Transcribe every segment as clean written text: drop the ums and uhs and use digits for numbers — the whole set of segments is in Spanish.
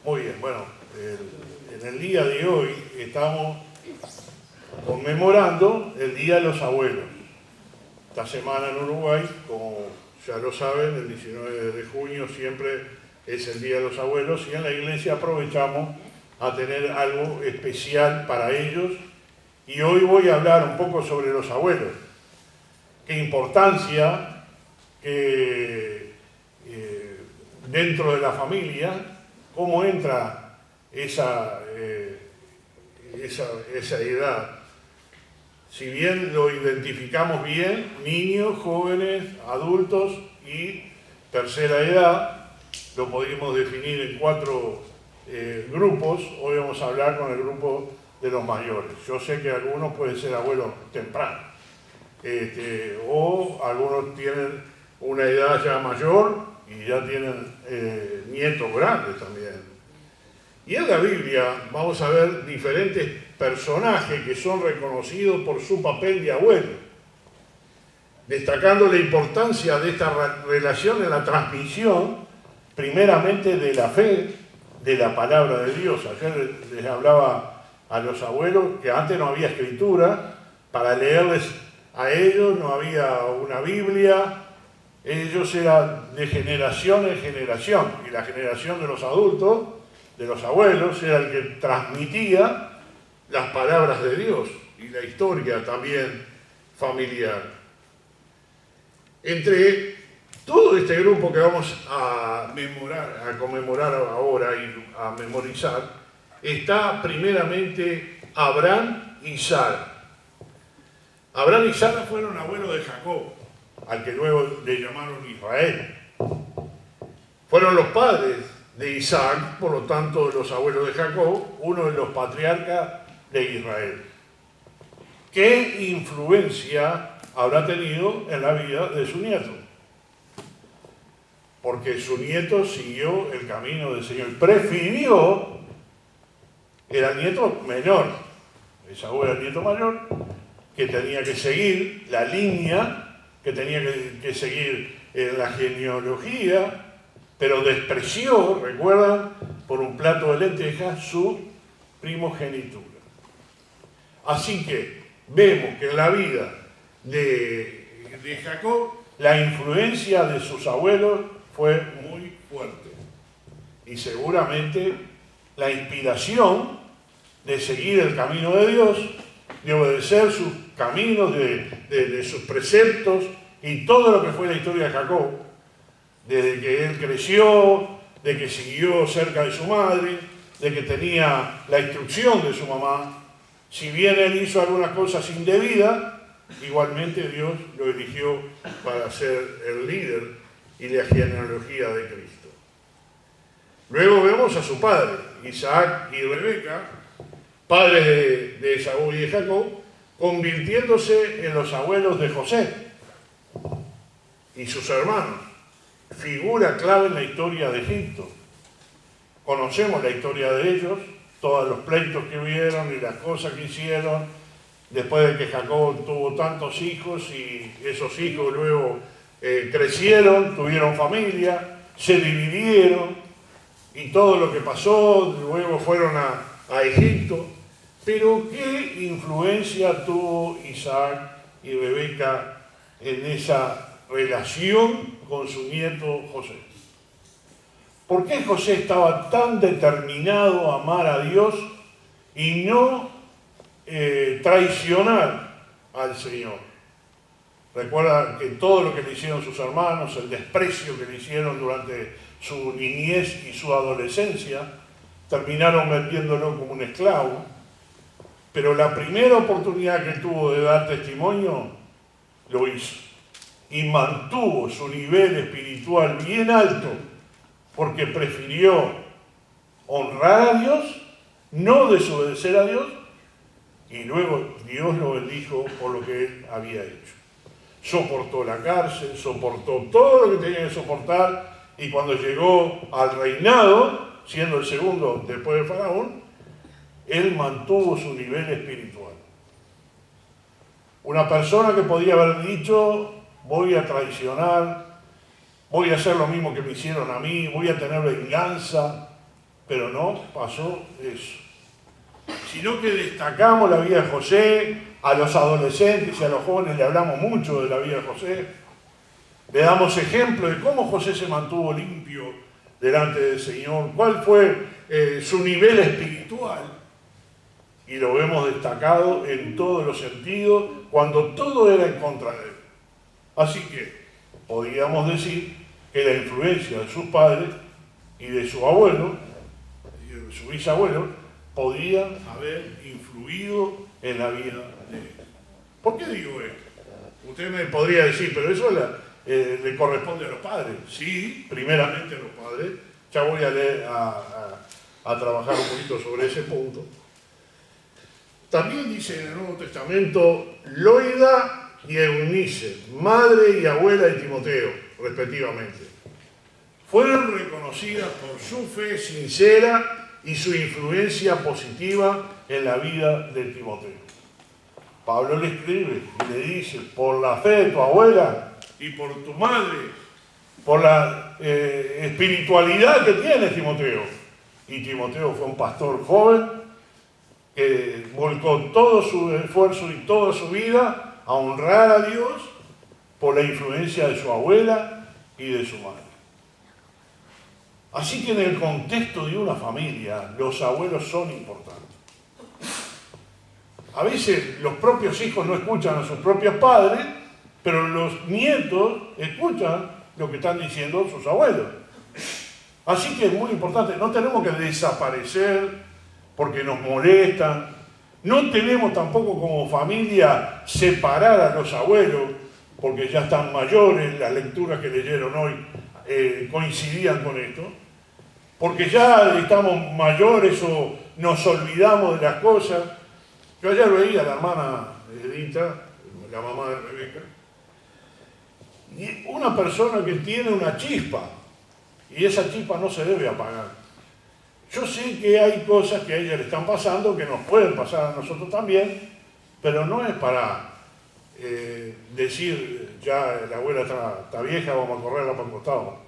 Muy bien, bueno, en el día de hoy estamos conmemorando el Día de los Abuelos. Esta semana en Uruguay, como ya lo saben, el 19 de junio siempre es el Día de los Abuelos y en la iglesia aprovechamos a tener algo especial para ellos. Y hoy voy a hablar un poco sobre los abuelos. Qué importancia que dentro de la familia, cómo entra esa edad. Si bien lo identificamos bien, niños, jóvenes, adultos y tercera edad, lo podemos definir en 4 grupos. Hoy vamos a hablar con el grupo de los mayores. Yo sé que algunos pueden ser abuelos tempranos, o algunos tienen una edad ya mayor y ya tienen nietos grandes también. Y en la Biblia vamos a ver diferentes personajes que son reconocidos por su papel de abuelo, destacando la importancia de esta relación en la transmisión, primeramente de la fe, de la palabra de Dios. Ayer les hablaba a los abuelos que antes no había escritura, para leerles a ellos no había una Biblia, ellos eran de generación en generación, y la generación de los adultos, de los abuelos, era el que transmitía las palabras de Dios y la historia también familiar. Entre todo este grupo que vamos a conmemorar ahora y a memorizar, está primeramente Abraham y Sara. Abraham y Sara fueron abuelos de Jacob, al que luego le llamaron Israel. Fueron los padres de Isaac, por lo tanto los abuelos de Jacob, uno de los patriarcas de Israel. ¿Qué influencia habrá tenido en la vida de su nieto? Porque su nieto siguió el camino del Señor, prefirió, era el nieto menor, Esaú era el nieto mayor, que tenía que seguir la línea, que tenía que seguir en la genealogía, pero despreció, recuerdan, por un plato de lentejas su primogenitura. Así que vemos que en la vida de Jacob la influencia de sus abuelos fue muy fuerte. Y seguramente la inspiración de seguir el camino de Dios, de obedecer sus caminos, de sus preceptos y todo lo que fue la historia de Jacob, desde que él creció, de que siguió cerca de su madre, de que tenía la instrucción de su mamá. Si bien él hizo algunas cosas indebidas, igualmente Dios lo eligió para ser el líder y la genealogía de Cristo. Luego vemos a su padre, Isaac y Rebeca, padres de Esaú y de Jacob, convirtiéndose en los abuelos de José y sus hermanos. Figura clave en la historia de Egipto. Conocemos la historia de ellos, todos los pleitos que hubieron y las cosas que hicieron, después de que Jacob tuvo tantos hijos y esos hijos luego crecieron, tuvieron familia, se dividieron y todo lo que pasó, luego fueron a Egipto. Pero ¿qué influencia tuvo Isaac y Rebeca en esa relación con su nieto José? ¿Por qué José estaba tan determinado a amar a Dios y no traicionar al Señor? Recuerda que todo lo que le hicieron sus hermanos, el desprecio que le hicieron durante su niñez y su adolescencia, terminaron vendiéndolo como un esclavo. Pero la primera oportunidad que tuvo de dar testimonio, lo hizo. Y mantuvo su nivel espiritual bien alto, porque prefirió honrar a Dios, no desobedecer a Dios, y luego Dios lo bendijo por lo que él había hecho. Soportó la cárcel, soportó todo lo que tenía que soportar, y cuando llegó al reinado, siendo el segundo después de Faraón, él mantuvo su nivel espiritual. Una persona que podía haber dicho: voy a traicionar, voy a hacer lo mismo que me hicieron a mí, voy a tener venganza, pero no pasó eso. Sino que destacamos la vida de José, a los adolescentes y a los jóvenes le hablamos mucho de la vida de José. Le damos ejemplo de cómo José se mantuvo limpio delante del Señor, cuál fue su nivel espiritual. Y lo vemos destacado en todos los sentidos, cuando todo era en contra de él. Así que podríamos decir que la influencia de sus padres y de su abuelo, y de su bisabuelo, podían haber influido en la vida de él. ¿Por qué digo esto? Usted me podría decir, pero eso le corresponde a los padres. Sí, primeramente a los padres. Ya voy a leer, a trabajar un poquito sobre ese punto. También dice en el Nuevo Testamento, Loida y Eunice, madre y abuela de Timoteo, respectivamente, fueron reconocidas por su fe sincera y su influencia positiva en la vida de Timoteo. Pablo le escribe y le dice, por la fe de tu abuela y por tu madre, por la espiritualidad que tiene Timoteo. Y Timoteo fue un pastor joven que volcó todo su esfuerzo y toda su vida a honrar a Dios por la influencia de su abuela y de su madre. Así que en el contexto de una familia, los abuelos son importantes. A veces los propios hijos no escuchan a sus propios padres, pero los nietos escuchan lo que están diciendo sus abuelos. Así que es muy importante, no tenemos que desaparecer porque nos molestan. No tenemos tampoco como familia separar a los abuelos porque ya están mayores, las lecturas que leyeron hoy coincidían con esto, porque ya estamos mayores o nos olvidamos de las cosas. Yo ayer veía a la hermana Edita, la mamá de Rebeca, y una persona que tiene una chispa, y esa chispa no se debe apagar. Yo sé que hay cosas que a ella le están pasando, que nos pueden pasar a nosotros también, pero no es para decir, ya la abuela está vieja, vamos a correrla para el costado.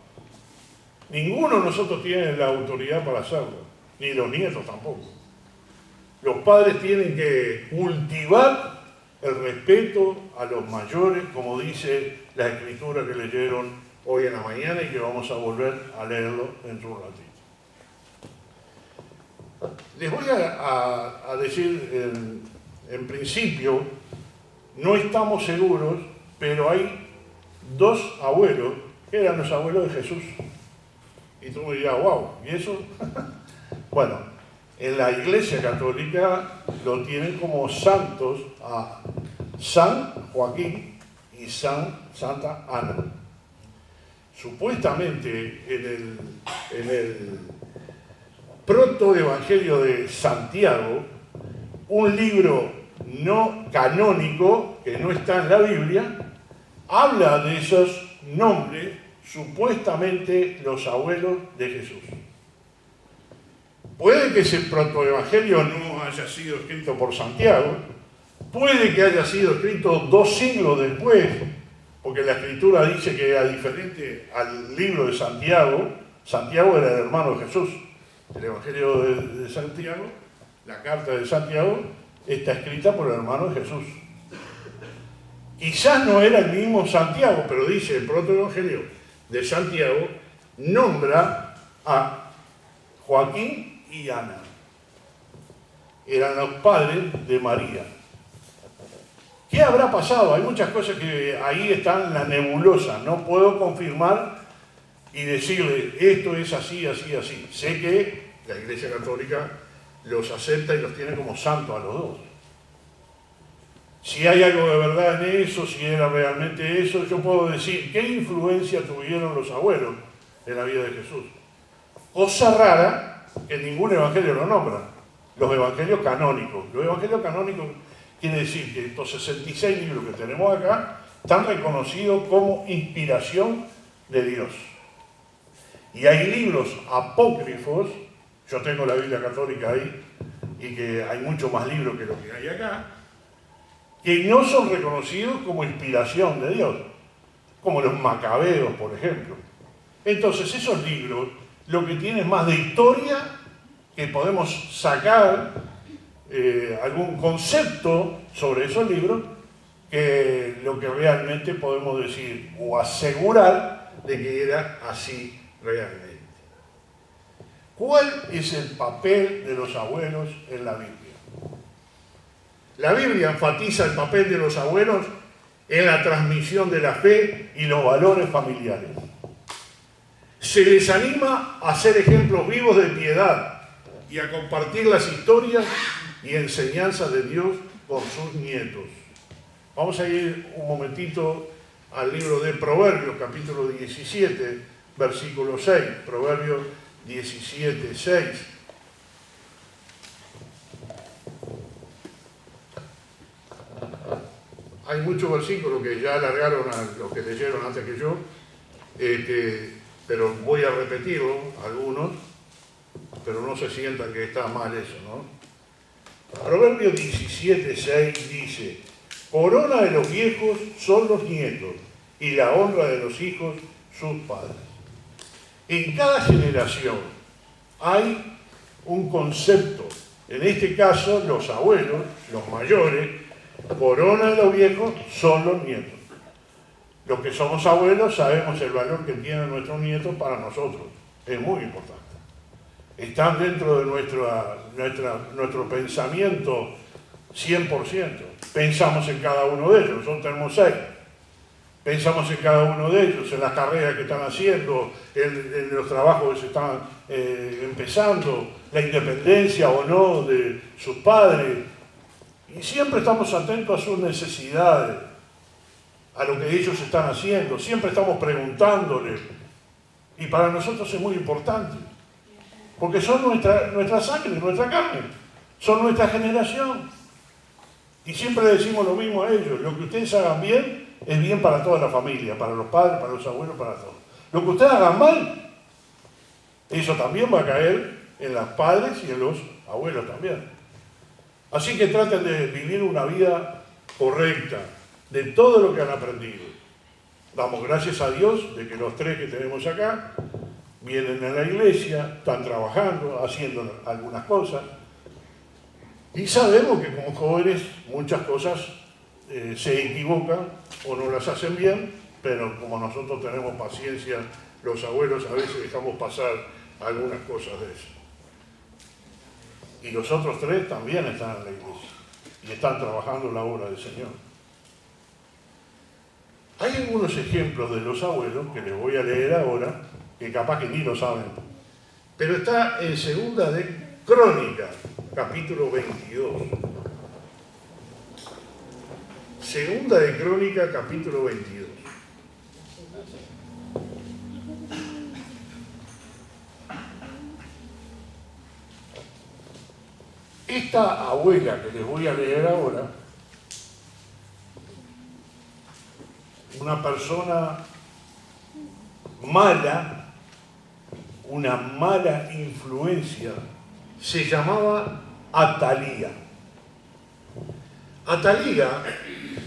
Ninguno de nosotros tiene la autoridad para hacerlo, ni los nietos tampoco. Los padres tienen que cultivar el respeto a los mayores, como dice la escritura que leyeron hoy en la mañana y que vamos a volver a leerlo dentro de un ratito. Les voy a decir, en principio, no estamos seguros, pero hay dos abuelos que eran los abuelos de Jesús. Y tú me dirás, wow, ¿y eso? Bueno, en la Iglesia Católica lo tienen como santos a San Joaquín y Santa Ana. Supuestamente en el Protoevangelio de Santiago, un libro no canónico que no está en la Biblia, habla de esos nombres, supuestamente los abuelos de Jesús. Puede que ese protoevangelio no haya sido escrito por Santiago, puede que haya sido escrito 2 siglos después, porque la escritura dice que era diferente al libro de Santiago. Santiago era el hermano de Jesús. El Evangelio de Santiago, la carta de Santiago, está escrita por el hermano de Jesús. Quizás no era el mismo Santiago, pero dice el protoevangelio de Santiago, nombra a Joaquín y Ana. Eran los padres de María. ¿Qué habrá pasado? Hay muchas cosas que ahí están en la nebulosa. No puedo confirmar y decirle, esto es así, así, así. Sé que la Iglesia Católica los acepta y los tiene como santos a los dos. Si hay algo de verdad en eso, si era realmente eso, yo puedo decir, ¿qué influencia tuvieron los abuelos en la vida de Jesús? Cosa rara, que ningún evangelio lo nombra. Los evangelios canónicos. Los evangelios canónicos quiere decir que estos 66 libros que tenemos acá están reconocidos como inspiración de Dios. Y hay libros apócrifos, yo tengo la Biblia Católica ahí, y que hay mucho más libros que lo que hay acá, que no son reconocidos como inspiración de Dios, como los Macabeos, por ejemplo. Entonces, esos libros lo que tienen más de historia que podemos sacar algún concepto sobre esos libros, que lo que realmente podemos decir o asegurar de que era así realmente. ¿Cuál es el papel de los abuelos en la Biblia? La Biblia enfatiza el papel de los abuelos en la transmisión de la fe y los valores familiares. Se les anima a ser ejemplos vivos de piedad y a compartir las historias y enseñanzas de Dios con sus nietos. Vamos a ir un momentito al libro de Proverbios, capítulo 17, versículo 6. Proverbios 17, 6. Hay muchos versículos que ya alargaron a los que leyeron antes que yo, pero voy a repetirlo, algunos, pero no se sientan que está mal eso, ¿no? Proverbios 17, 6 dice: corona de los viejos son los nietos, y la honra de los hijos sus padres. En cada generación hay un concepto. En este caso, los abuelos, los mayores, corona de los viejos son los nietos. Los que somos abuelos sabemos el valor que tienen nuestros nietos para nosotros. Es muy importante. Están dentro de nuestro pensamiento 100%. Pensamos en cada uno de ellos. Nosotros tenemos 6. Pensamos en cada uno de ellos, en las carreras que están haciendo, en los trabajos que se están empezando, la independencia o no de sus padres. Y siempre estamos atentos a sus necesidades, a lo que ellos están haciendo. Siempre estamos preguntándoles. Y para nosotros es muy importante. Porque son nuestra sangre, nuestra carne. Son nuestra generación. Y siempre decimos lo mismo a ellos. Lo que ustedes hagan bien es bien para toda la familia, para los padres, para los abuelos, para todos. Lo que ustedes hagan mal, eso también va a caer en los padres y en los abuelos también. Así que traten de vivir una vida correcta, de todo lo que han aprendido. Damos gracias a Dios de que los 3 que tenemos acá vienen a la iglesia, están trabajando, haciendo algunas cosas. Y sabemos que como jóvenes muchas cosas se equivocan o no las hacen bien, pero como nosotros tenemos paciencia, los abuelos a veces dejamos pasar algunas cosas de eso. Y los otros 3 también están en la iglesia y están trabajando en la obra del Señor. Hay algunos ejemplos de los abuelos que les voy a leer ahora, que capaz que ni lo saben, pero está en Segunda de Crónicas, capítulo 22. Segunda de Crónicas, capítulo 22. Esta abuela que les voy a leer ahora, una persona mala, una mala influencia, se llamaba Atalía. Atalía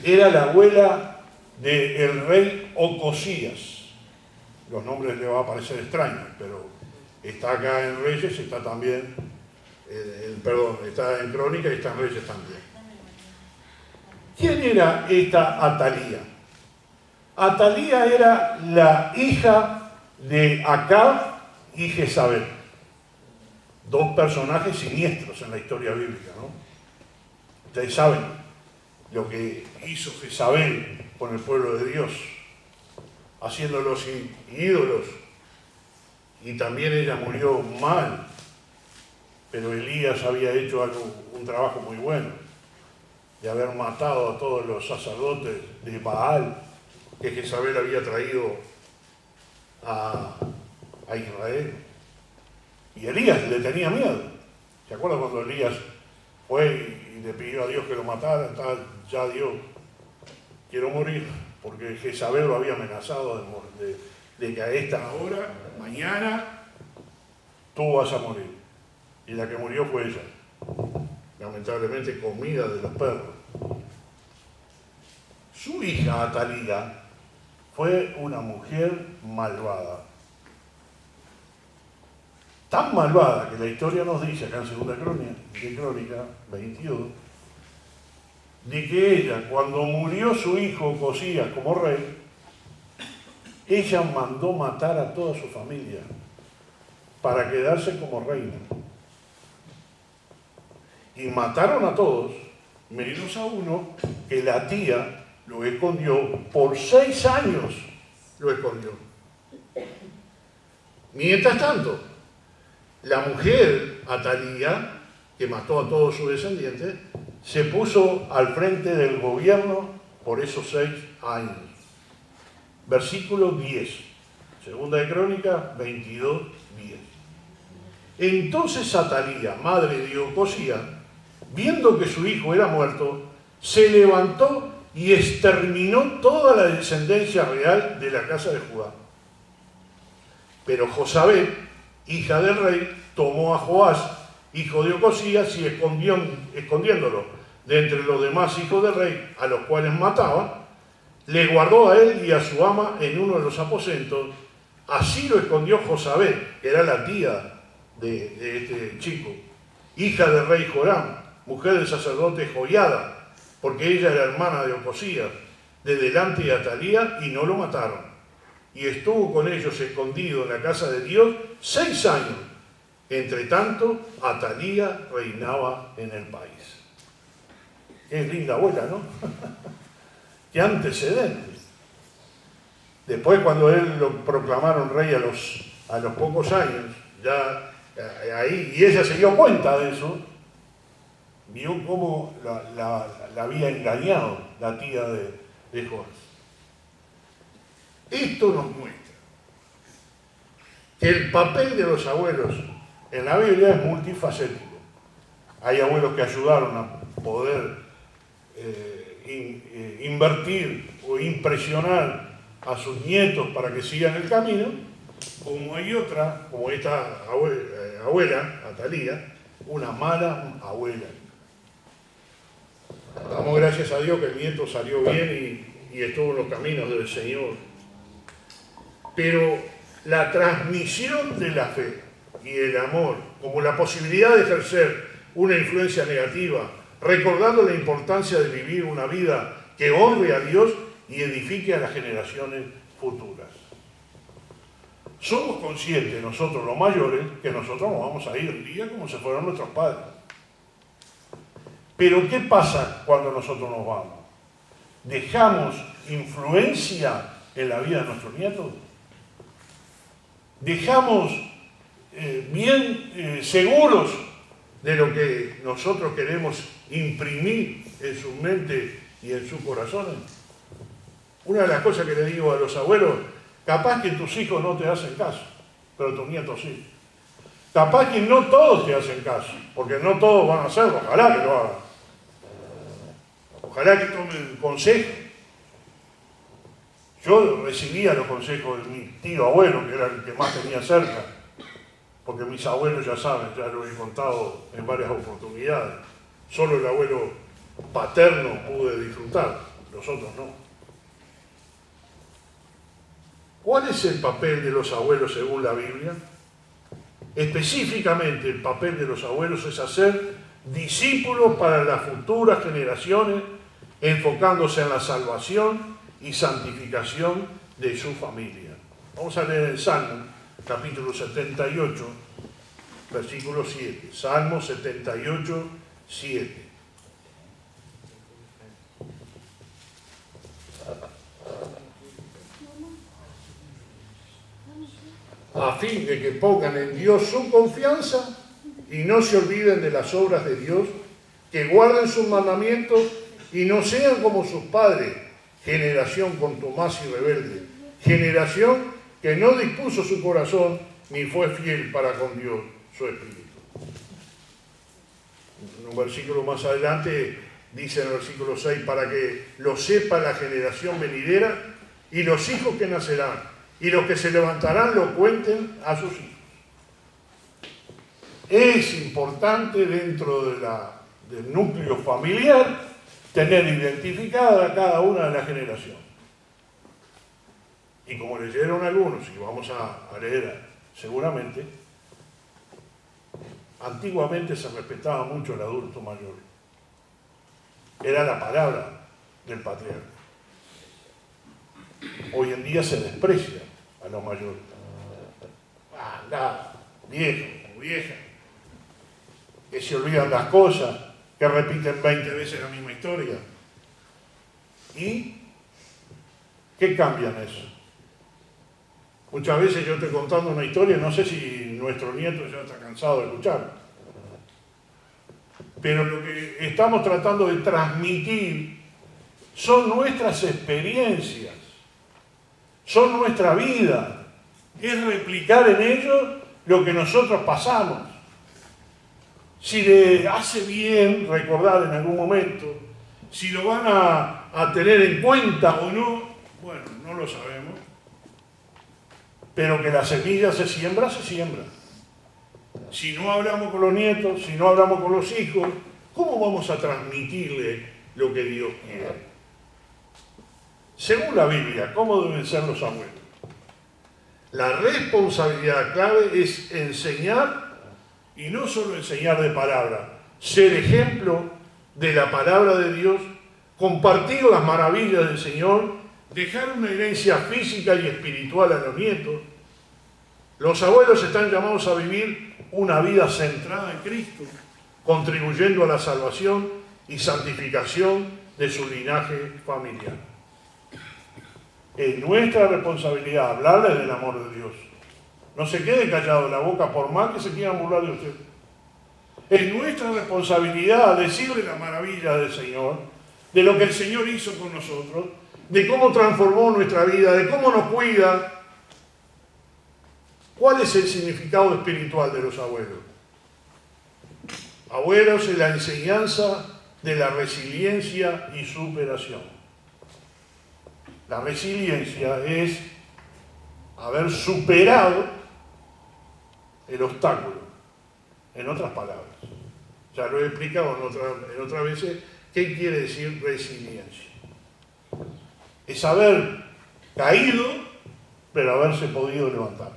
era la abuela del rey Ocosías. Los nombres le va a parecer extraños, pero está acá en Reyes, está también, está en Crónica y está en Reyes también. ¿Quién era esta Atalía? Atalía era la hija de Acab y Jezabel. 2 personajes siniestros en la historia bíblica, ¿no? Ustedes saben lo que hizo Jezabel con el pueblo de Dios, haciéndolos ídolos. Y también ella murió mal, pero Elías había hecho un trabajo muy bueno, de haber matado a todos los sacerdotes de Baal que Jezabel había traído a Israel. Y Elías le tenía miedo. ¿Se acuerdan cuando Elías fue y le pidió a Dios que lo matara? Ya Dios, quiero morir, porque Jezabel lo había amenazado de que a esta hora, mañana, tú vas a morir. Y la que murió fue ella. Lamentablemente comida de los perros. Su hija Atalía fue una mujer malvada. tan malvada que la historia nos dice acá en Segunda Crónica 22, de que ella, cuando murió su hijo Josías como rey, ella mandó matar a toda su familia para quedarse como reina. Y mataron a todos, menos a uno que la tía lo escondió por 6 años, lo escondió. Mientras tanto, la mujer, Atalía, que mató a todos sus descendientes, se puso al frente del gobierno por esos 6 años. Versículo 10, Segunda de Crónicas 22, 10. Entonces Atalía, madre de Ocosías, viendo que su hijo era muerto, se levantó y exterminó toda la descendencia real de la casa de Judá. Pero Josabet, hija del rey, tomó a Joás, hijo de Ocosías, y escondiéndolo de entre los demás hijos del rey, a los cuales mataba, le guardó a él y a su ama en uno de los aposentos. Así lo escondió Josabet, que era la tía de este chico, hija del rey Joram, mujer del sacerdote Joiada, porque ella era hermana de Ocosías, de delante de Atalía, y no lo mataron. Y estuvo con ellos escondido en la casa de Dios 6 años. Entre tanto, Atalía reinaba en el país. Qué linda abuela, ¿no? Qué antecedentes. Después, cuando él lo proclamaron rey a los pocos años, ya ahí, y ella se dio cuenta de eso, vio cómo la había engañado la tía de Joás. Esto nos muestra que el papel de los abuelos en la Biblia es multifacético. Hay abuelos que ayudaron a poder invertir o impresionar a sus nietos para que sigan el camino, como hay otra, como esta abuela, Atalía, una mala abuela. Damos gracias a Dios que el nieto salió bien y estuvo en los caminos del Señor. Pero la transmisión de la fe y el amor, como la posibilidad de ejercer una influencia negativa, recordando la importancia de vivir una vida que honre a Dios y edifique a las generaciones futuras. Somos conscientes nosotros los mayores que nosotros nos vamos a ir un día como se fueron nuestros padres. Pero ¿qué pasa cuando nosotros nos vamos? ¿Dejamos influencia en la vida de nuestros nietos? ¿Dejamos bien seguros de lo que nosotros queremos imprimir en su mente y en sus corazones? Una de las cosas que le digo a los abuelos, capaz que tus hijos no te hacen caso, pero tus nietos sí. Capaz que no todos te hacen caso, porque no todos van a hacerlo, ojalá que lo hagan. Ojalá que tomen consejo. Yo recibía los consejos de mi tío abuelo, que era el que más tenía cerca, porque mis abuelos ya saben, ya lo he contado en varias oportunidades. Solo el abuelo paterno pude disfrutar, los otros no. ¿Cuál es el papel de los abuelos según la Biblia? Específicamente, el papel de los abuelos es hacer discípulos para las futuras generaciones, enfocándose en la salvación y santificación de su familia. Vamos a leer el Salmo, capítulo 78, versículo 7. Salmo 78, 7. A fin de que pongan en Dios su confianza y no se olviden de las obras de Dios, que guarden sus mandamientos y no sean como sus padres, generación contumaz y rebelde, generación que no dispuso su corazón ni fue fiel para con Dios, su espíritu. Un versículo más adelante dice en el versículo 6, para que lo sepa la generación venidera y los hijos que nacerán, y los que se levantarán lo cuenten a sus hijos. Es importante dentro del núcleo familiar tener identificada cada una de las generaciones. Y como leyeron algunos, y vamos a leer seguramente, Antiguamente se respetaba mucho el adulto mayor. Era la palabra del patriarca. Hoy en día se desprecia a los mayores. Anda, viejo o vieja, que se olvidan las cosas, que repiten 20 veces la misma historia. ¿Y qué cambian eso? Muchas veces yo estoy contando una historia, no sé si nuestro nieto ya está cansado de escuchar. Pero lo que estamos tratando de transmitir son nuestras experiencias, son nuestra vida. Es replicar en ellos lo que nosotros pasamos. Si le hace bien recordar en algún momento, si lo van a tener en cuenta o no, bueno, no lo sabemos. Pero que la semilla se siembra, se siembra. Si no hablamos con los nietos, si no hablamos con los hijos, ¿cómo vamos a transmitirle lo que Dios quiere? Según la Biblia, ¿cómo deben ser los abuelos? La responsabilidad clave es enseñar, y no solo enseñar de palabra, ser ejemplo de la palabra de Dios, compartir las maravillas del Señor, dejar una herencia física y espiritual a los nietos. Los abuelos están llamados a vivir una vida centrada en Cristo, contribuyendo a la salvación y santificación de su linaje familiar. Es nuestra responsabilidad hablarles del amor de Dios. No se quede callado en la boca por más que se quieran burlar de usted. Es nuestra responsabilidad decirle la maravilla del Señor, de lo que el Señor hizo con nosotros, de cómo transformó nuestra vida, de cómo nos cuida. ¿Cuál es el significado espiritual de los abuelos? Abuelos es la enseñanza de la resiliencia y superación. La resiliencia es haber superado el obstáculo. En otras palabras, ya lo he explicado en otras veces, ¿qué quiere decir resiliencia? Es haber caído, pero haberse podido levantar.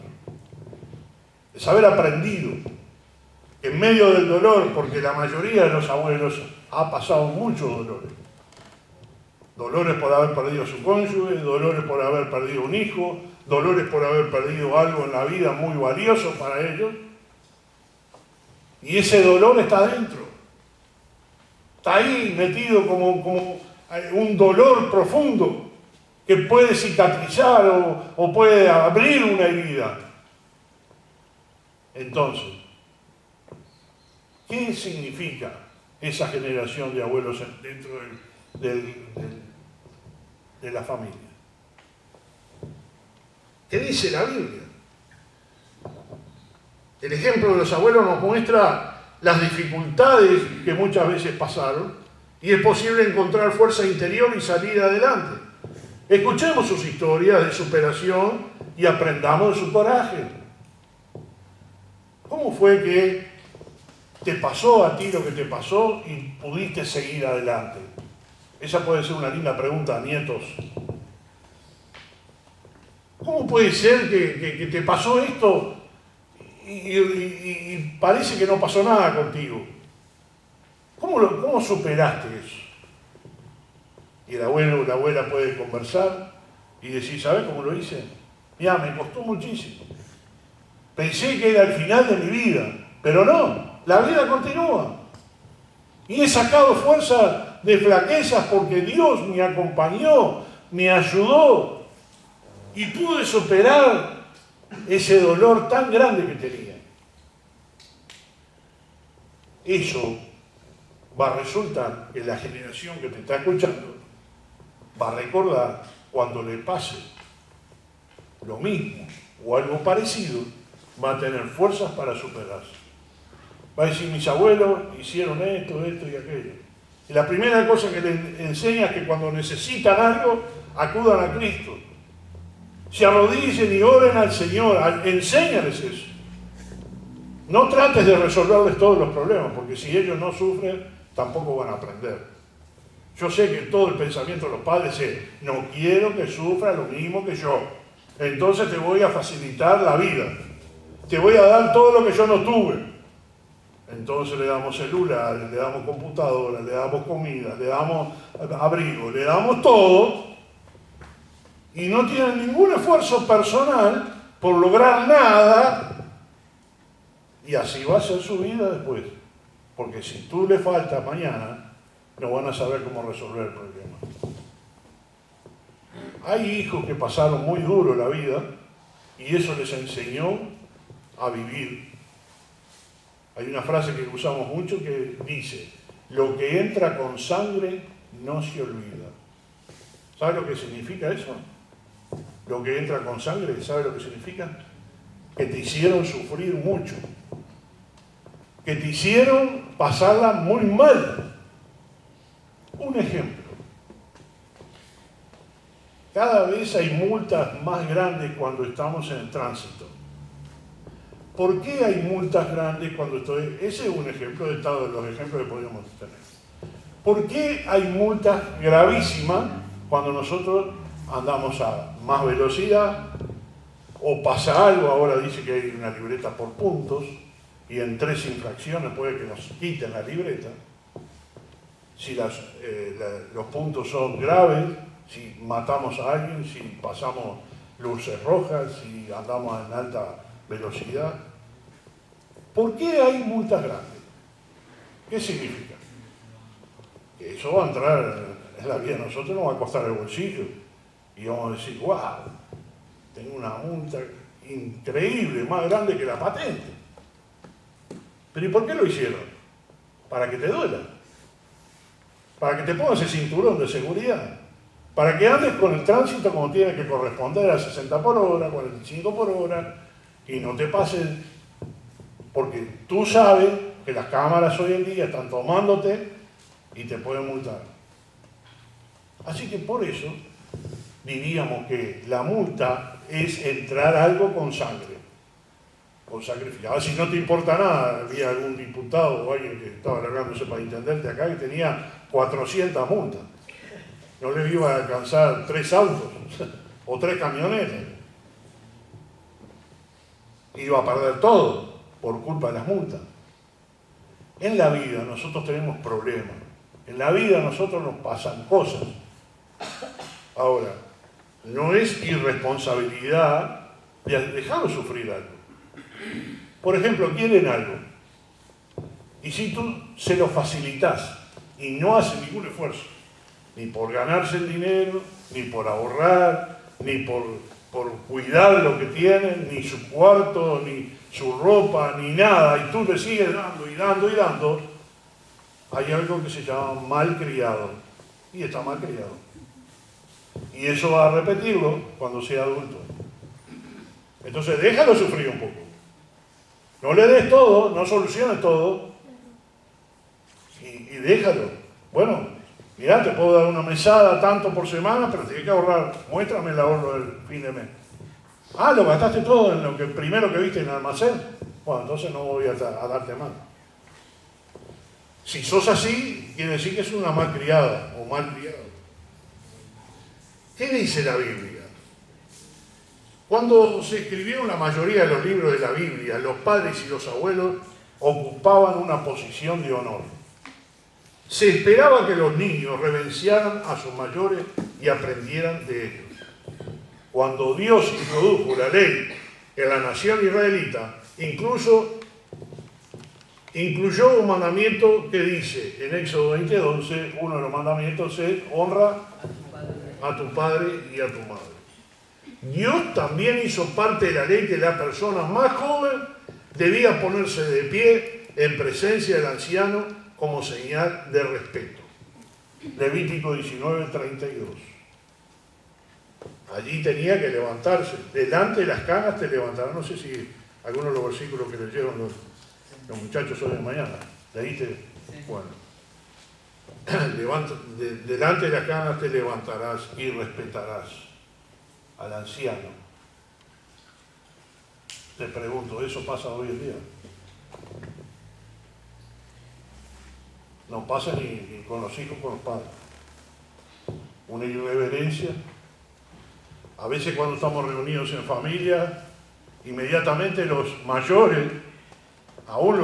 Es haber aprendido en medio del dolor, porque la mayoría de los abuelos ha pasado muchos dolores. Dolores por haber perdido a su cónyuge, dolores por haber perdido un hijo, dolores por haber perdido algo en la vida muy valioso para ellos. Y ese dolor está adentro. Está ahí metido como un dolor profundo que puede cicatrizar o puede abrir una herida. Entonces, ¿qué significa esa generación de abuelos dentro de la familia? ¿Qué dice la Biblia? El ejemplo de los abuelos nos muestra las dificultades que muchas veces pasaron y es posible encontrar fuerza interior y salir adelante. Escuchemos sus historias de superación y aprendamos de su coraje. ¿Cómo fue que te pasó a ti lo que te pasó y pudiste seguir adelante? Esa puede ser una linda pregunta, nietos. ¿Cómo puede ser que te pasó esto y parece que no pasó nada contigo? ¿Cómo superaste eso? Y el abuelo o la abuela puede conversar y decir, ¿sabes cómo lo hice? Mira, me costó muchísimo. Pensé que era el final de mi vida, pero no, la vida continúa. Y he sacado fuerza de flaquezas porque Dios me acompañó, me ayudó y pude superar ese dolor tan grande que tenía. Eso va a resultar que la generación que te está escuchando va a recordar cuando le pase lo mismo o algo parecido, va a tener fuerzas para superarse. Va a decir, mis abuelos hicieron esto y aquello. Y la primera cosa que les enseña es que cuando necesitan algo, acudan a Cristo. Se arrodillen y oren al Señor, enséñales eso. No trates de resolverles todos los problemas, porque si ellos no sufren, tampoco van a aprender. Yo sé que todo el pensamiento de los padres es, no quiero que sufra lo mismo que yo, entonces te voy a facilitar la vida. Te voy a dar todo lo que yo no tuve. Entonces le damos celular, le damos computadora, le damos comida, le damos abrigo, le damos todo, y no tienen ningún esfuerzo personal por lograr nada, y así va a ser su vida después. Porque si tú le faltas mañana, no van a saber cómo resolver el problema. Hay hijos que pasaron muy duro la vida y eso les enseñó a vivir. Hay una frase que usamos mucho que dice: lo que entra con sangre no se olvida. ¿Sabe lo que significa eso? Lo que entra con sangre, ¿sabe lo que significa? Que te hicieron sufrir mucho, que te hicieron pasarla muy mal. Un ejemplo: cada vez hay multas más grandes cuando estamos en el tránsito. ¿Por qué hay multas grandes cuando estoy? Ese es un ejemplo de los ejemplos que podríamos tener. ¿Por qué hay multas gravísimas cuando nosotros andamos a más velocidad o pasa algo? Ahora dice que hay una libreta por puntos y en 3 infracciones puede que nos quiten la libreta. Si los puntos son graves, si matamos a alguien, si pasamos luces rojas, si andamos en alta velocidad. ¿Por qué hay multas grandes? ¿Qué significa? Que eso va a entrar en la vida de nosotros, nos va a costar el bolsillo. Y vamos a decir: wow, tengo una multa increíble, más grande que la patente. ¿Pero y por qué lo hicieron? Para que te duela. Para que te pongas el cinturón de seguridad. Para que andes con el tránsito como tiene que corresponder a 60 por hora, 45 por hora, y no te pasen. Porque tú sabes que las cámaras hoy en día están tomándote y te pueden multar. Así que por eso diríamos que la multa es entrar algo con sangre, con sacrificio. Ahora, si no te importa nada, había algún diputado o alguien que estaba largándose para intendente acá que tenía 400 multas. No le iba a alcanzar 3 autos o 3 camionetas. Iba a perder todo por culpa de las multas. En la vida nosotros tenemos problemas. En la vida a nosotros nos pasan cosas. Ahora, no es irresponsabilidad de dejarlo sufrir algo. Por ejemplo, quieren algo. Y si tú se lo facilitas y no hace ningún esfuerzo, ni por ganarse el dinero, ni por ahorrar, ni por cuidar lo que tienen, ni su cuarto, ni su ropa, ni nada, y tú le sigues dando y dando y dando, hay algo que se llama malcriado. Y está malcriado. Y eso va a repetirlo cuando sea adulto. Entonces déjalo sufrir un poco. No le des todo, no soluciones todo. Y déjalo. Bueno, mirá, te puedo dar una mesada tanto por semana, pero tienes que ahorrar. Muéstrame el ahorro del fin de mes. Ah, lo gastaste todo en lo que primero que viste en el almacén. Bueno, entonces no voy a darte más. Si sos así, quiere decir que es una malcriada o malcriado. ¿Qué dice la Biblia? Cuando se escribieron la mayoría de los libros de la Biblia, los padres y los abuelos ocupaban una posición de honor. Se esperaba que los niños reverenciaran a sus mayores y aprendieran de ellos. Cuando Dios introdujo la ley en la nación israelita, incluyó un mandamiento que dice en Éxodo 20:11, uno de los mandamientos es: honra a tu padre y a tu madre. Dios también hizo parte de la ley que la persona más joven debía ponerse de pie en presencia del anciano como señal de respeto. Levítico 19:32. Allí tenía que levantarse. Delante de las canas te levantarás. No sé si algunos de los versículos que leyeron los muchachos hoy de mañana. ¿Leíste? Sí. Bueno. Delante de las canas te levantarás y respetarás al anciano. Te pregunto, ¿eso pasa hoy en día? No pasa ni con los hijos, con los padres. Una irreverencia. A veces cuando estamos reunidos en familia, inmediatamente los mayores, aún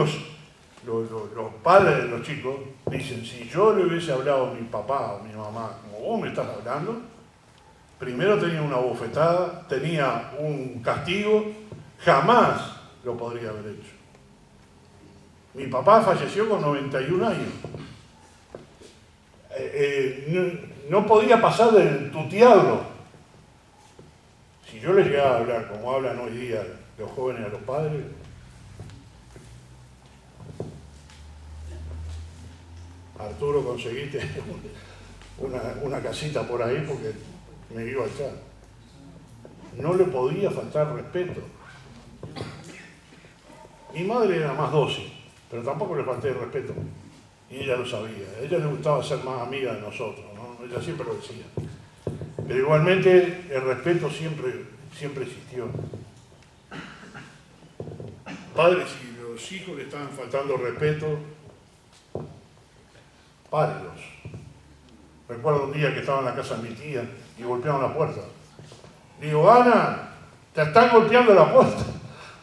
los padres de los chicos dicen, si yo le hubiese hablado a mi papá o mi mamá, como vos me estás hablando, primero tenía una bofetada, tenía un castigo, jamás lo podría haber hecho. Mi papá falleció con 91 años. No podía pasar del tutearlo. Si yo les llegaba a hablar como hablan hoy día los jóvenes a los padres, Arturo, conseguiste una casita por ahí porque me iba a echar. No le podía faltar respeto. Mi madre era más dócil, pero tampoco le falté el respeto. Y ella lo sabía. A ella le gustaba ser más amiga de nosotros, ¿no? Ella siempre lo decía. Pero igualmente el respeto siempre existió. Padres, si los hijos le estaban faltando respeto, párenlos. Recuerdo un día que estaba en la casa de mi tía y golpeaban la puerta. Digo, Ana, te están golpeando la puerta.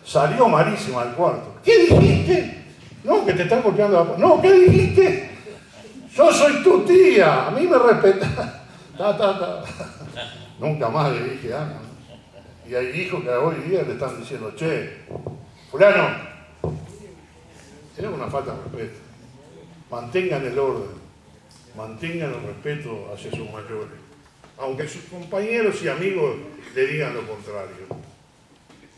Salió malísima al cuarto. ¿Qué dijiste? No, que te están golpeando la puerta. No, ¿qué dijiste? Yo soy tu tía, a mí me respetás. Nunca más le dije a Ana. Y hay hijos que hoy día le están diciendo, che, fulano, es una falta de respeto. Mantengan el orden, mantengan el respeto hacia sus mayores, aunque sus compañeros y amigos le digan lo contrario.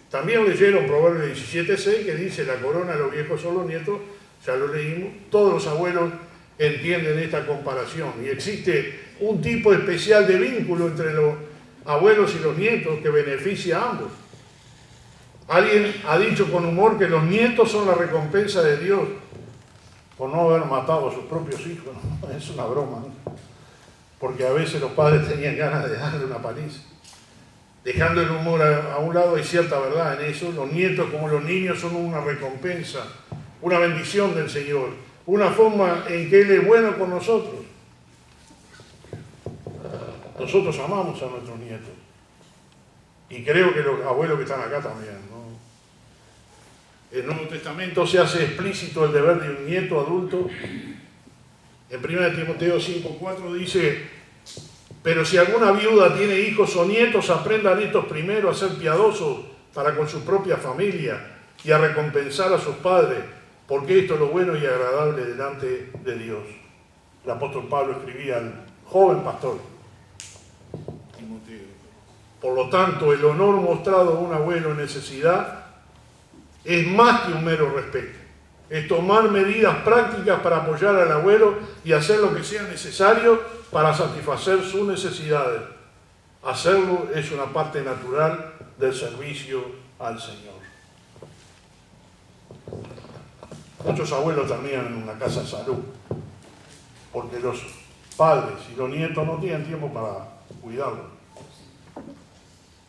También leyeron Proverbios 17:6 que dice, la corona de los viejos son los nietos, ya lo leímos, todos los abuelos entienden esta comparación y existe un tipo especial de vínculo entre los abuelos y los nietos que beneficia a ambos. Alguien ha dicho con humor que los nietos son la recompensa de Dios por no haber matado a sus propios hijos. ¿No? Es una broma, ¿no? Porque a veces los padres tenían ganas de darle una paliza. Dejando el humor a un lado, hay cierta verdad en eso. Los nietos, como los niños, son una recompensa, una bendición del Señor, una forma en que Él es bueno con nosotros. Nosotros amamos a nuestros nietos. Y creo que los abuelos que están acá también, ¿no? El Nuevo Testamento se hace explícito el deber de un nieto adulto. En 1 Timoteo 5:4 dice, pero si alguna viuda tiene hijos o nietos, aprendan estos primero a ser piadosos para con su propia familia y a recompensar a sus padres, porque esto es lo bueno y agradable delante de Dios. El apóstol Pablo escribía al joven pastor Timoteo. Por lo tanto, el honor mostrado a un abuelo en necesidad es más que un mero respeto. Es tomar medidas prácticas para apoyar al abuelo y hacer lo que sea necesario para satisfacer sus necesidades. Hacerlo es una parte natural del servicio al Señor. Muchos abuelos terminan en una casa de salud, porque los padres y los nietos no tienen tiempo para cuidarlos.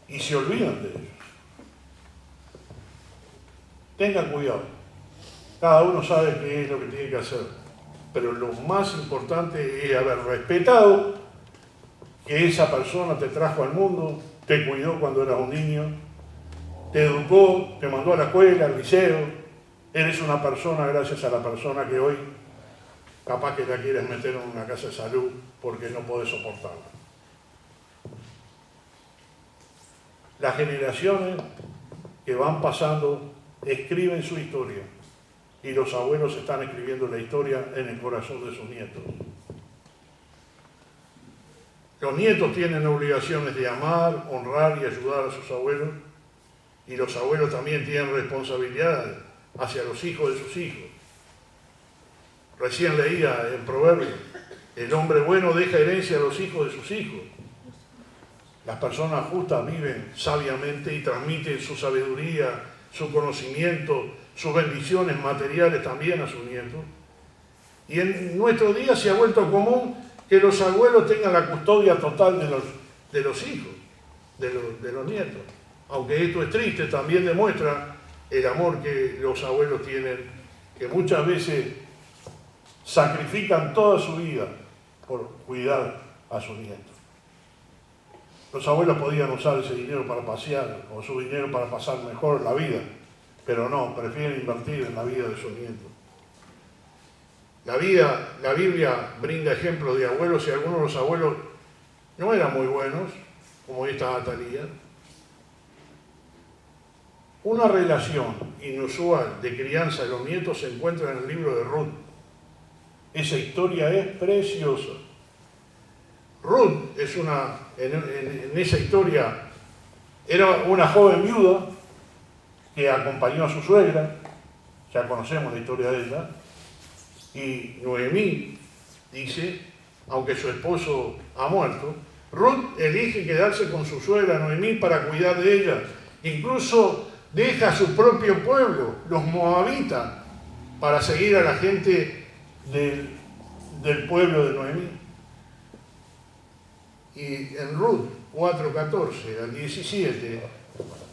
Y se olvidan de ellos. Tengan cuidado. Cada uno sabe qué es lo que tiene que hacer. Pero lo más importante es haber respetado que esa persona te trajo al mundo, te cuidó cuando eras un niño, te educó, te mandó a la escuela, al liceo. Eres una persona gracias a la persona que hoy capaz que la quieres meter en una casa de salud porque no podés soportarla. Las generaciones que van pasando escriben su historia y los abuelos están escribiendo la historia en el corazón de sus nietos. Los nietos tienen obligaciones de amar, honrar y ayudar a sus abuelos, y los abuelos también tienen responsabilidades hacia los hijos de sus hijos. Recién leía en Proverbios, el hombre bueno deja herencia a los hijos de sus hijos. Las personas justas viven sabiamente y transmiten su sabiduría, su conocimiento, sus bendiciones materiales también a sus nietos. Y en nuestro día se ha vuelto común que los abuelos tengan la custodia total de los hijos, de los nietos. Aunque esto es triste, también demuestra el amor que los abuelos tienen, que muchas veces sacrifican toda su vida por cuidar a sus nietos. Los abuelos podían usar ese dinero para pasear o su dinero para pasar mejor la vida, pero no, prefieren invertir en la vida de sus nietos. La Biblia brinda ejemplos de abuelos y algunos de los abuelos no eran muy buenos, como esta Atalía. Una relación inusual de crianza de los nietos se encuentra en el libro de Ruth. Esa historia es preciosa. Ruth es en esa historia, era una joven viuda que acompañó a su suegra, ya conocemos la historia de ella, y Noemí dice, aunque su esposo ha muerto, Ruth elige quedarse con su suegra Noemí para cuidar de ella. Incluso deja a su propio pueblo, los moabitas, para seguir a la gente del pueblo de Noemí. Y en Ruth 4:14 al 17,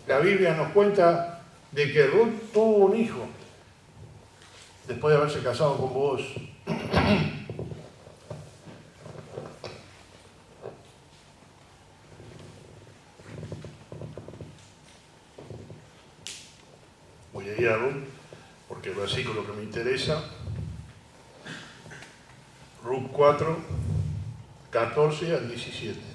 la Biblia nos cuenta de que Ruth tuvo un hijo después de haberse casado con Booz. Voy a ir a Ruth porque el versículo que me interesa, Ruth 4:14 al 17.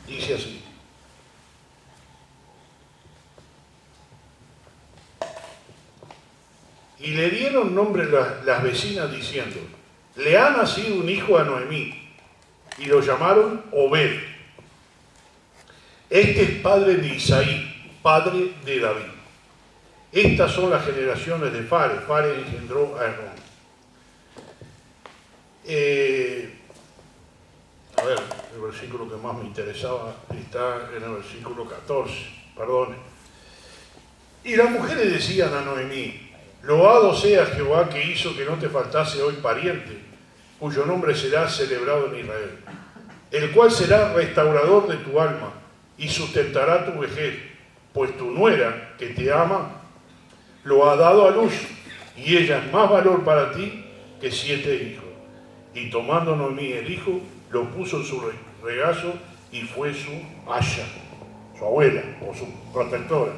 Dice así: y le dieron nombre las vecinas diciendo, le ha nacido un hijo a Noemí, y lo llamaron Obed. Este es padre de Isaí, padre de David. Estas son las generaciones de Fares. Fares engendró a Hermón. A ver, el versículo que más me interesaba está en el versículo 14, perdón. Y las mujeres decían a Noemí, loado sea Jehová que hizo que no te faltase hoy pariente, cuyo nombre será celebrado en Israel, el cual será restaurador de tu alma y sustentará tu vejez, pues tu nuera, que te ama, lo ha dado a luz, y ella es más valor para ti que 7 hijos. Y tomando Noemí el hijo, lo puso en su regazo y fue su aya, su abuela, o su protectora,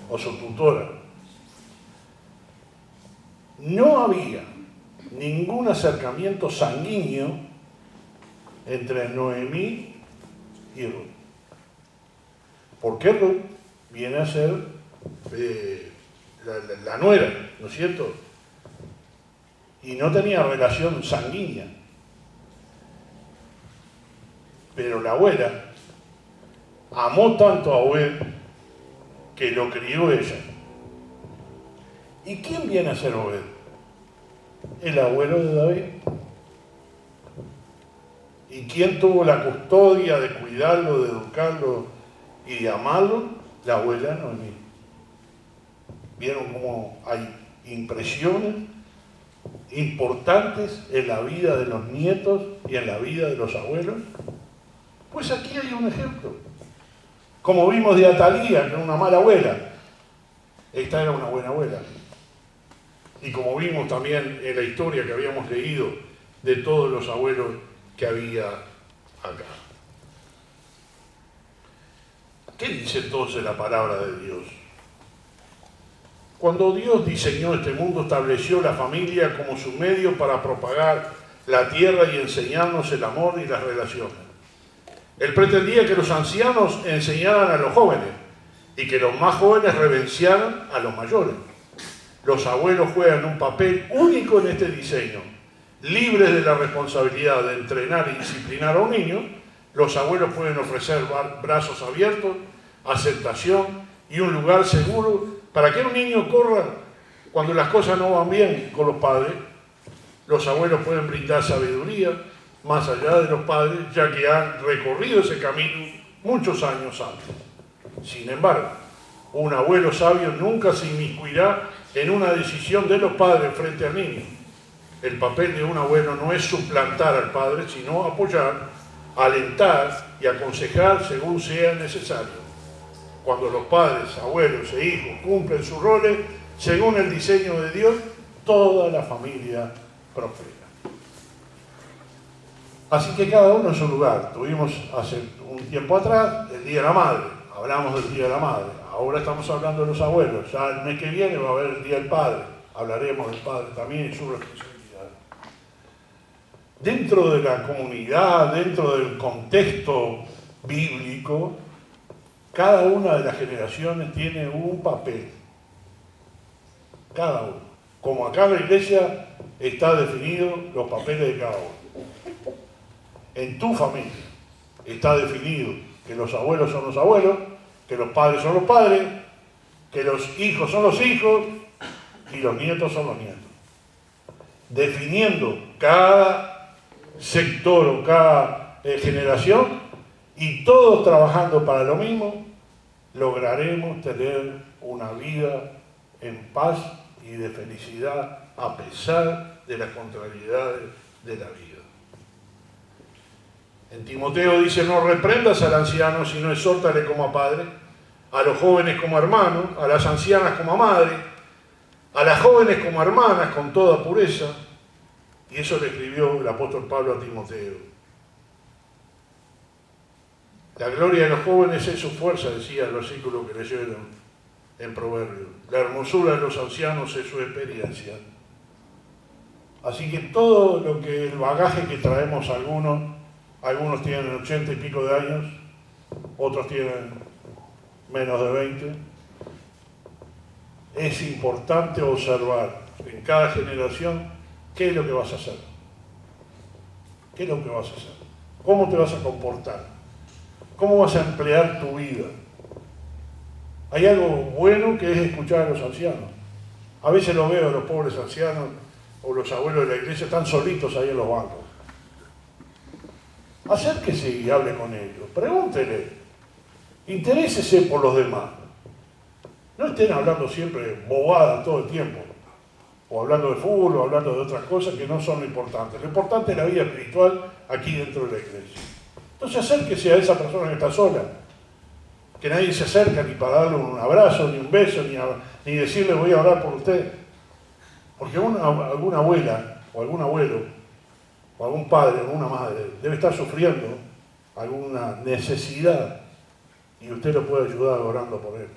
o su tutora. No había ningún acercamiento sanguíneo entre Noemí y Ruth. Porque Ruth viene a ser la nuera, ¿no es cierto? Y no tenía relación sanguínea. Pero la abuela amó tanto a Obed que lo crió ella. ¿Y quién viene a ser Obed? El abuelo de David. ¿Y quién tuvo la custodia de cuidarlo, de educarlo y de amarlo? La abuela Noemí. ¿Vieron cómo hay impresiones importantes en la vida de los nietos y en la vida de los abuelos? Pues aquí hay un ejemplo. Como vimos de Atalía, que era una mala abuela, esta era una buena abuela. Y como vimos también en la historia que habíamos leído de todos los abuelos que había acá. ¿Qué dice entonces la palabra de Dios? Cuando Dios diseñó este mundo, estableció la familia como su medio para propagar la tierra y enseñarnos el amor y las relaciones. Él pretendía que los ancianos enseñaran a los jóvenes y que los más jóvenes reverenciaran a los mayores. Los abuelos juegan un papel único en este diseño. Libres de la responsabilidad de entrenar y disciplinar a un niño, los abuelos pueden ofrecer brazos abiertos, aceptación y un lugar seguro para que un niño corra cuando las cosas no van bien con los padres. Los abuelos pueden brindar sabiduría más allá de los padres, ya que han recorrido ese camino muchos años antes. Sin embargo, un abuelo sabio nunca se inmiscuirá en una decisión de los padres frente al niño. El papel de un abuelo no es suplantar al padre, sino apoyar, alentar y aconsejar según sea necesario. Cuando los padres, abuelos e hijos cumplen sus roles según el diseño de Dios, toda la familia prospera. Así que cada uno en su lugar. Tuvimos hace un tiempo atrás el Día de la Madre, hablamos del Día de la Madre. Ahora estamos hablando de los abuelos. Ya el mes que viene va a haber el Día del Padre. Hablaremos del Padre también y su responsabilidad. Dentro de la comunidad, dentro del contexto bíblico, cada una de las generaciones tiene un papel. Cada uno. Como acá en la iglesia está definido los papeles de cada uno. En tu familia está definido que los abuelos son los abuelos, que los padres son los padres, que los hijos son los hijos y los nietos son los nietos. Definiendo cada sector o cada generación y todos trabajando para lo mismo, lograremos tener una vida en paz y de felicidad a pesar de las contrariedades de la vida. En Timoteo dice: no reprendas al anciano, sino exhórtale como a padre, a los jóvenes como a hermanos, a las ancianas como a madre, a las jóvenes como a hermanas con toda pureza. Y eso le escribió el apóstol Pablo a Timoteo. La gloria de los jóvenes es su fuerza, decía el versículo que leyeron en Proverbios. La hermosura de los ancianos es su experiencia. Así que todo lo que el bagaje que traemos algunos tienen 80 y pico de años, otros tienen menos de 20. Es importante observar en cada generación qué es lo que vas a hacer. ¿Qué es lo que vas a hacer? ¿Cómo te vas a comportar? ¿Cómo vas a emplear tu vida? Hay algo bueno que es escuchar a los ancianos. A veces lo veo a los pobres ancianos o los abuelos de la iglesia, están solitos ahí en los bancos. Acérquese y hable con ellos, pregúntele, interésese por los demás. No estén hablando siempre bobadas todo el tiempo, o hablando de fútbol, o hablando de otras cosas que no son lo importante. Lo importante es la vida espiritual aquí dentro de la iglesia. Entonces acérquese a esa persona que está sola, que nadie se acerca ni para darle un abrazo, ni un beso, ni decirle voy a orar por usted. Porque alguna abuela, o algún abuelo, o algún padre, o alguna madre, debe estar sufriendo alguna necesidad y usted lo puede ayudar orando por él.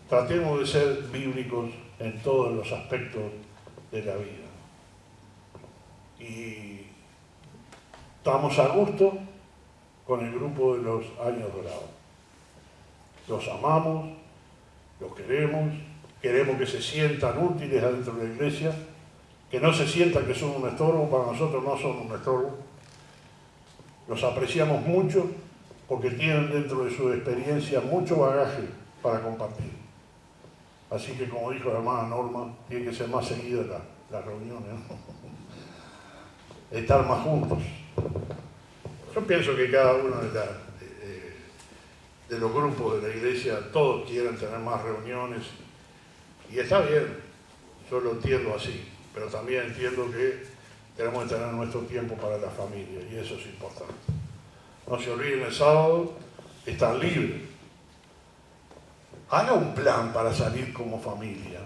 Tratemos de ser bíblicos en todos los aspectos de la vida. Y estamos a gusto con el grupo de los años dorados. Los amamos, los queremos que se sientan útiles adentro de la iglesia, que no se sientan que son un estorbo, para nosotros no son un estorbo. Los apreciamos mucho porque tienen dentro de su experiencia mucho bagaje para compartir. Así que, como dijo la hermana Norma, tiene que ser más seguida las reuniones, ¿no? Estar más juntos. Yo pienso que cada uno de los grupos de la iglesia, todos quieren tener más reuniones, y está bien, yo lo entiendo así, pero también entiendo que tenemos que tener nuestro tiempo para la familia, y eso es importante. No se olviden, el sábado están libres. Haga un plan para salir como familia.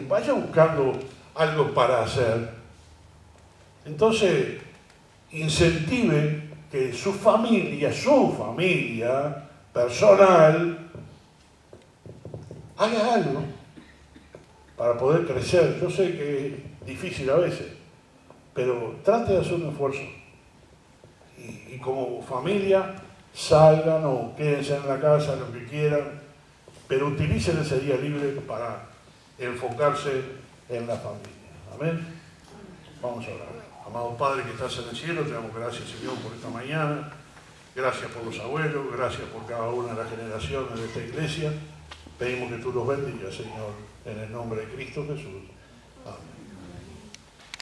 Vaya buscando algo para hacer. Entonces, incentive que su familia personal, haga algo para poder crecer. Yo sé que es difícil a veces, pero trate de hacer un esfuerzo. Y como familia, salgan o quédense en la casa, lo que quieran, pero utilicen ese día libre para enfocarse en la familia. Amén. Vamos a orar. Amado Padre que estás en el cielo, te damos gracias, Señor, por esta mañana. Gracias por los abuelos, gracias por cada una de las generaciones de esta iglesia. Pedimos que tú los bendigas, Señor, en el nombre de Cristo Jesús. Amén.